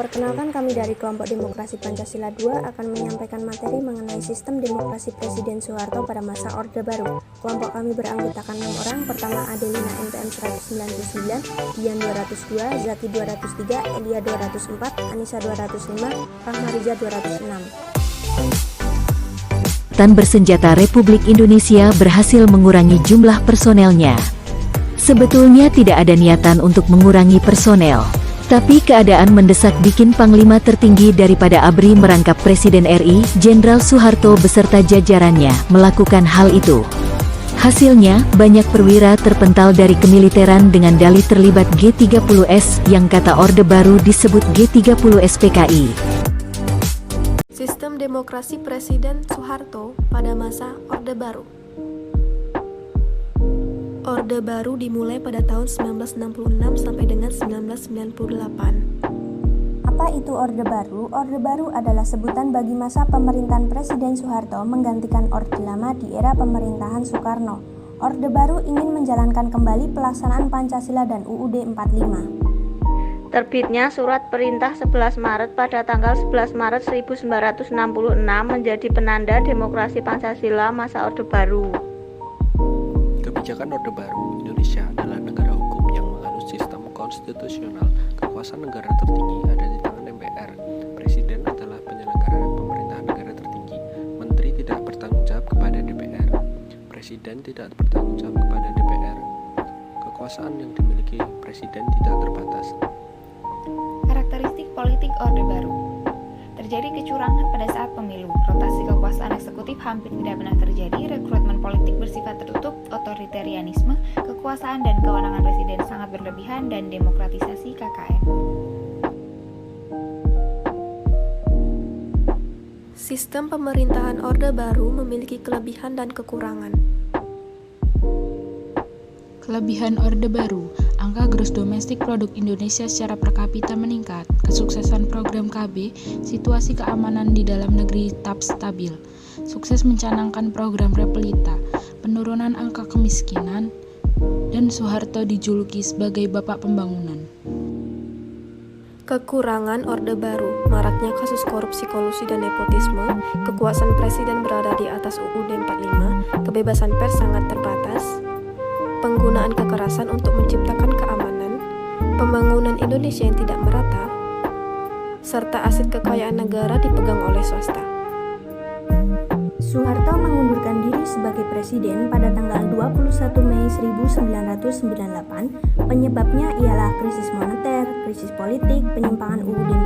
Perkenalkan, kami dari kelompok Demokrasi Pancasila 2 akan menyampaikan materi mengenai sistem demokrasi Presiden Soeharto pada masa Orde Baru. Kelompok kami beranggotakan 6 orang. Pertama, Adelina NPM 199, Dian 202, Zaki 203, Elia 204, Anissa 205, Rahmariza 206. Angkatan Bersenjata Republik Indonesia berhasil mengurangi jumlah personelnya. Sebetulnya tidak ada niatan untuk mengurangi personel. Tapi keadaan mendesak bikin Panglima tertinggi daripada ABRI merangkap Presiden RI, Jenderal Soeharto beserta jajarannya, melakukan hal itu. Hasilnya, banyak perwira terpental dari kemiliteran dengan dalih terlibat G30S, yang kata Orde Baru disebut G30S PKI. Sistem demokrasi Presiden Soeharto pada masa Orde Baru. Orde Baru dimulai pada tahun 1966 sampai dengan 1998. Apa itu Orde Baru? Orde Baru adalah sebutan bagi masa pemerintahan Presiden Soeharto menggantikan Orde Lama di era pemerintahan Soekarno. Orde Baru ingin menjalankan kembali pelaksanaan Pancasila dan UUD 45. Terbitnya Surat Perintah 11 Maret pada tanggal 11 Maret 1966 menjadi penanda demokrasi Pancasila masa Orde Baru. Kebijakan Orde Baru, Indonesia adalah negara hukum yang menganut sistem konstitusional. Kekuasaan negara tertinggi ada di tangan MPR. Presiden adalah penyelenggara pemerintahan negara tertinggi. Menteri tidak bertanggung jawab kepada DPR. Presiden tidak bertanggung jawab kepada DPR. Kekuasaan yang dimiliki Presiden tidak terbatas. Karakteristik politik Orde Baru. Terjadi kecurangan pada saat pemilu, rotasi kekuasaan eksekutif hampir tidak pernah terjadi, rekrutmen politik bersifat tertutup, otoritarianisme, kekuasaan dan kewenangan presiden sangat berlebihan, dan demokratisasi KKN. Sistem pemerintahan Orde Baru memiliki kelebihan dan kekurangan. Kelebihan Orde Baru, angka gross domestik produk Indonesia secara per kapita meningkat, kesuksesan program KB, situasi keamanan di dalam negeri tetap stabil, sukses mencanangkan program Repelita, penurunan angka kemiskinan, dan Soeharto dijuluki sebagai Bapak Pembangunan. Kekurangan Orde Baru, maraknya kasus korupsi, kolusi, dan nepotisme, kekuasaan presiden berada di atas UUD 45, kebebasan pers sangat terbatas, penggunaan kekerasan untuk menciptakan keamanan, pembangunan Indonesia yang tidak merata, serta aset kekayaan negara dipegang oleh swasta. Soeharto mengundurkan diri sebagai presiden pada tanggal 21 Mei 1998. Penyebabnya ialah krisis moneter, krisis politik, penyimpangan UUD